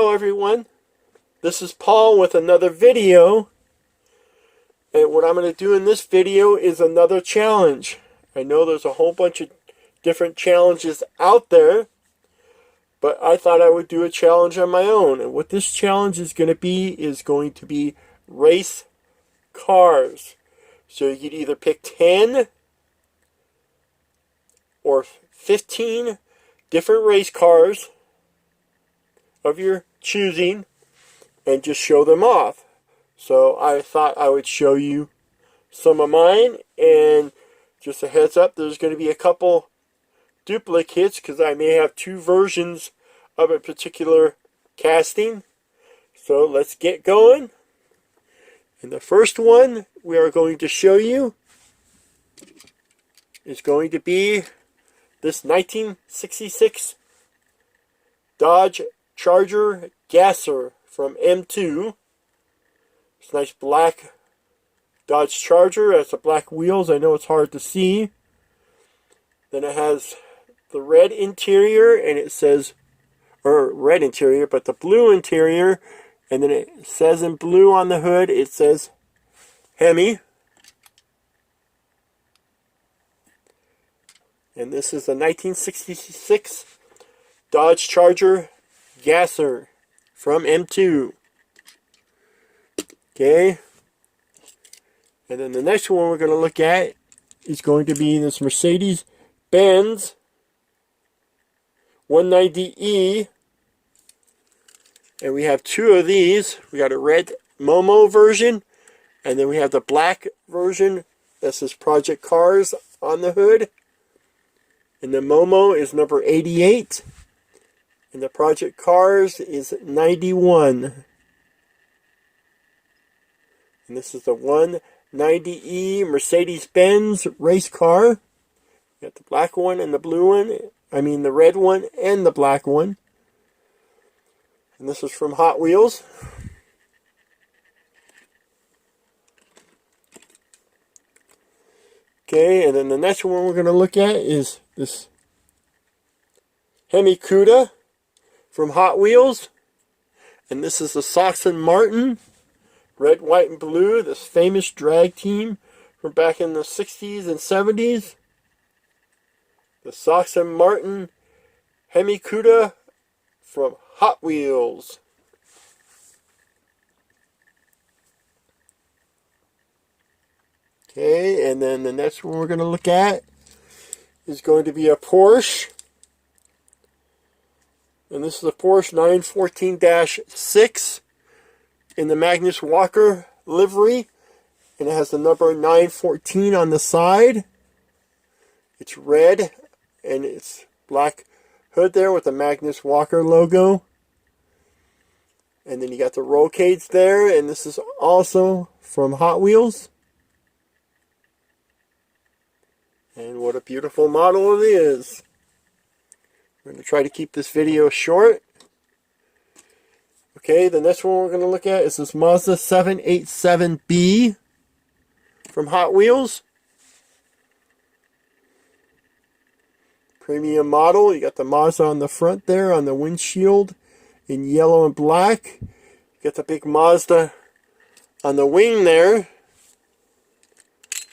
Hello everyone, this is Paul with another video, and what I'm going to do in this video is another challenge. I know there's a whole bunch of different challenges out there, but I thought I would do a challenge on my own. And what this challenge is going to be race cars. So you could either pick 10 or 15 different race cars of your choosing and just show them off. So I thought I would show you some of mine, and just a heads up, there's going to be a couple duplicates because I may have two versions of a particular casting. So let's get going. And the first one we are going to show you is going to be this 1966 Dodge Charger Gasser from M2. It's a nice black Dodge Charger. It has the black wheels. I know it's hard to see. Then it has the red interior, and it says, or red interior, but the blue interior, and then it says in blue on the hood, it says Hemi. And this is the 1966 Dodge Charger Gasser from M2. Okay. And then the next one we're going to look at is going to be this Mercedes-Benz 190E. And we have two of these. We got a red Momo version, and then we have the black version that says Project Cars on the hood. And the Momo is number 88. And the Project Cars is 91. And this is the 190E Mercedes-Benz race car. You got the black one and the blue one. I mean the red one and the black one. And this is from Hot Wheels. Okay, and then the next one we're going to look at is this Hemi Cuda from Hot Wheels. And this is the Soxon Martin, red, white, and blue, this famous drag team from back in the 60s and 70s. The Soxon Martin Hemi Cuda from Hot Wheels. Okay, and then the next one we're going to look at is going to be a Porsche. And this is a Porsche 914-6 in the Magnus Walker livery. And it has the number 914 on the side. It's red, and it's black hood there with the Magnus Walker logo. And then you got the roll cage there, and this is also from Hot Wheels. And what a beautiful model it is. I'm going to try to keep this video short. Okay, the next one we're going to look at is this Mazda 787B from Hot Wheels. Premium model. You got the Mazda on the front there on the windshield in yellow and black. You got the big Mazda on the wing there.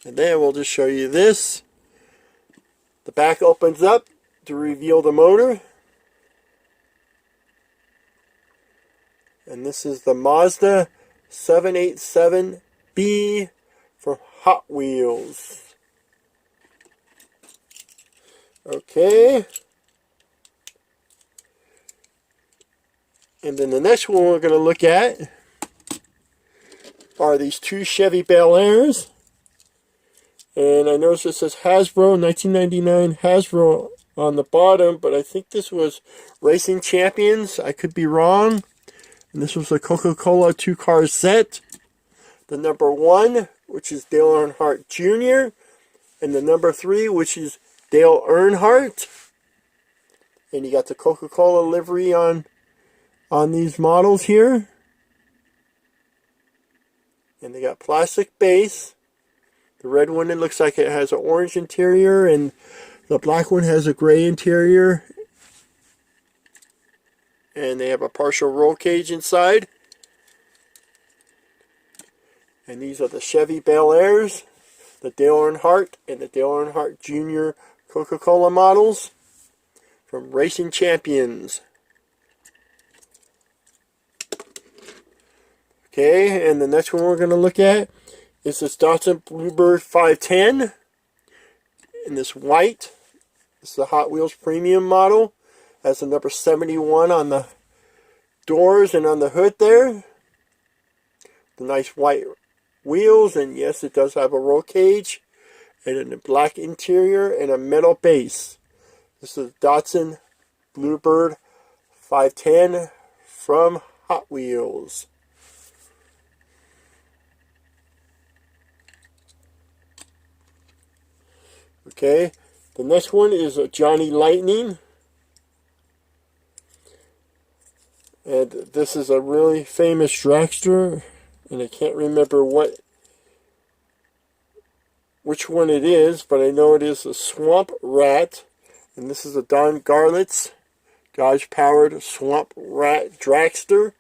And then we'll just show you this. The back opens up to reveal the motor. And this is the Mazda 787B from Hot Wheels. Okay. And then the next one we're going to look at are these two Chevy Bel Airs. And I noticed it says Hasbro, 1999 Hasbro on the bottom, but I think this was Racing Champions. I could be wrong. And this was a Coca-Cola 2-car set. The number 1, which is Dale Earnhardt Jr., and the number 3, which is Dale Earnhardt. And you got the Coca-Cola livery on these models here. And they got plastic base. The red one, it looks like it has an orange interior, and the black one has a gray interior. and they have a partial roll cage inside. And these are the Chevy Bel Airs, the Dale Earnhardt and the Dale Earnhardt Jr. Coca-Cola models from Racing Champions. Okay, and the next one we're going to look at is this Datsun Bluebird 510 in this white. This is the Hot Wheels Premium model. Has the number 71 on the doors and on the hood there. The nice white wheels, and yes, it does have a roll cage and a black interior and a metal base. This is the Datsun Bluebird 510 from Hot Wheels. Okay, the next one is a Johnny Lightning. And this is a really famous dragster, and I can't remember which one it is, but I know it is a Swamp Rat, and this is a Don Garlits Dodge-powered Swamp Rat dragster.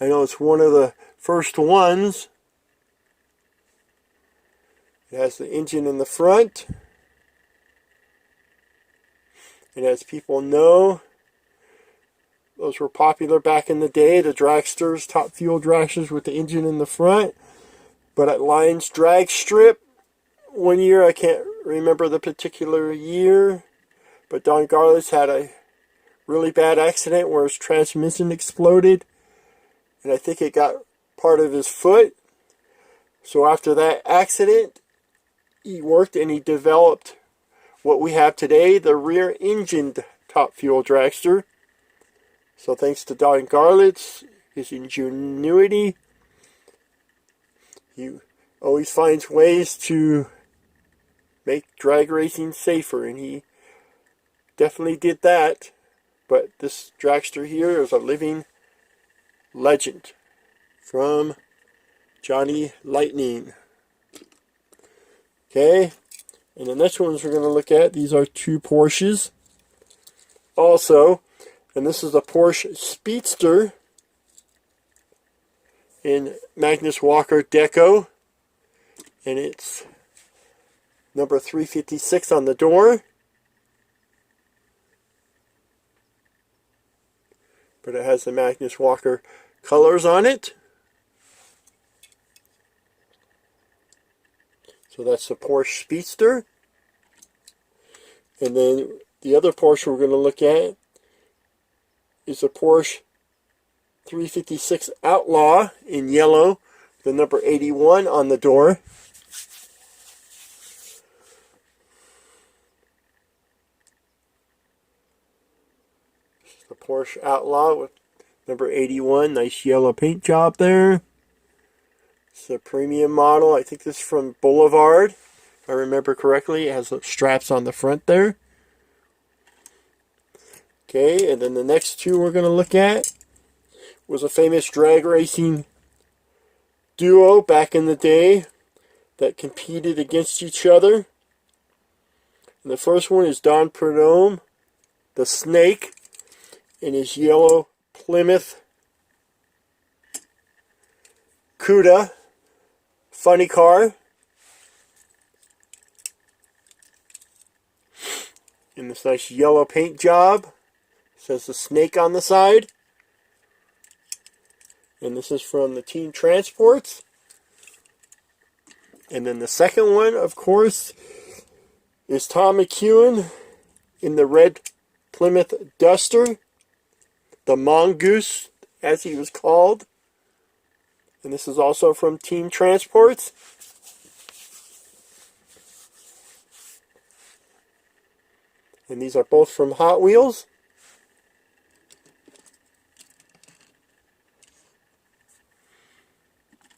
I know it's one of the first ones. It has the engine in the front, and as people know, those were popular back in the day, the dragsters, top fuel dragsters with the engine in the front. But at Lions Drag Strip, one year, I can't remember the particular year, but Don Garlits had a really bad accident where his transmission exploded, and I think it got part of his foot. So after that accident, he worked and he developed what we have today, the rear-engined top fuel dragster. So thanks to Don Garlits, his ingenuity, he always finds ways to make drag racing safer, and he definitely did that. But this dragster here is a living legend from Johnny Lightning. Okay, and the next ones we're going to look at, these are two Porsches. Also, and this is a Porsche Speedster in Magnus Walker Deco. And it's number 356 on the door. But it has the Magnus Walker colors on it. So that's the Porsche Speedster. And then the other Porsche we're going to look at is a Porsche 356 Outlaw in yellow, the number 81 on the door. This is the Porsche Outlaw with number 81, nice yellow paint job there. It's a premium model. I think this is from Boulevard, if I remember correctly. It has the straps on the front there. Okay, and then the next two we're going to look at was a famous drag racing duo back in the day that competed against each other. And the first one is Don Prudhomme, the Snake, in his yellow Plymouth Cuda funny car. In this nice yellow paint job. Says the Snake on the side. And this is from the Team Transports. And then the second one, of course, is Tom McEwen in the red Plymouth Duster. The Mongoose, as he was called. And this is also from Team Transports. And these are both from Hot Wheels.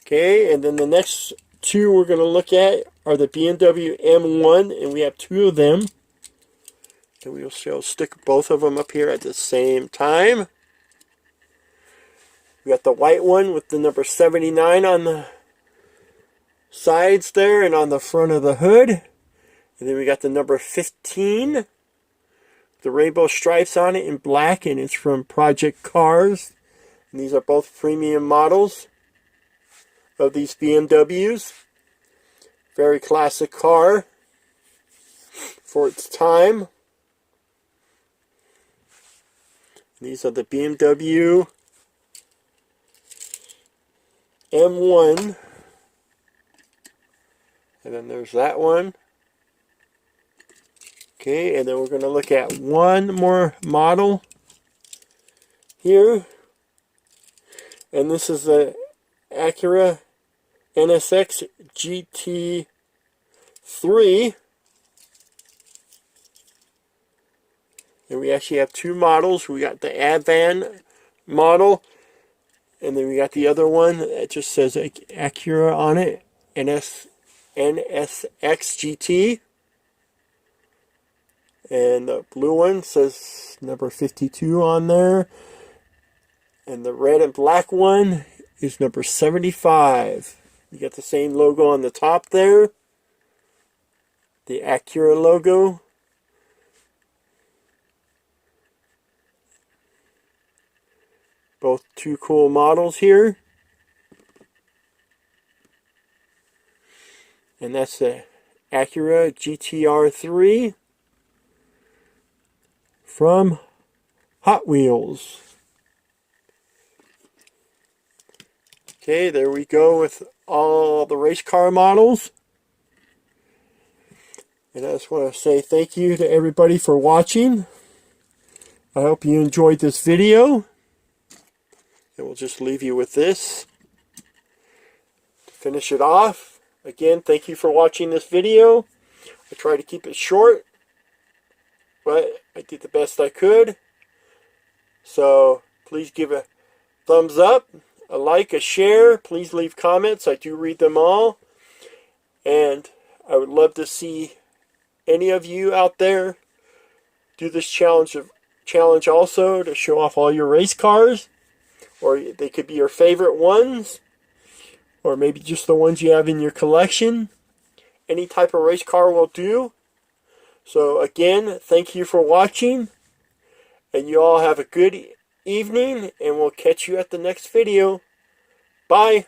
Okay, and then the next two we're going to look at are the BMW M1, and we have two of them. And we'll stick both of them up here at the same time. We got the white one with the number 79 on the sides there and on the front of the hood. And then we got the number 15 the rainbow stripes on it in black, and it's from Project Cars. And these are both premium models of these BMWs. Very classic car for its time. These are the BMW M1. And then there's that one. Okay, and then we're going to look at one more model here. And this is the Acura NSX GT3. And we actually have two models. We got the Advan model, and then we got the other one that just says Acura on it, NSX GT. And the blue one says number 52 on there. And the red and black one is number 75. You got the same logo on the top there. The Acura logo. Both two cool models here. And that's the Acura GTR3 from Hot Wheels. Okay, there we go with all the race car models. And I just want to say thank you to everybody for watching. I hope you enjoyed this video. And we'll just leave you with this to finish it off. Again, thank you for watching this video. I tried to keep it short, but I did the best I could. So please give a thumbs up, a like, a share. Please leave comments. I do read them all. And I would love to see any of you out there do this challenge also, to show off all your race cars. Or they could be your favorite ones, or maybe just the ones you have in your collection. Any type of race car will do. So again, thank you for watching, and you all have a good evening, and we'll catch you at the next video. Bye.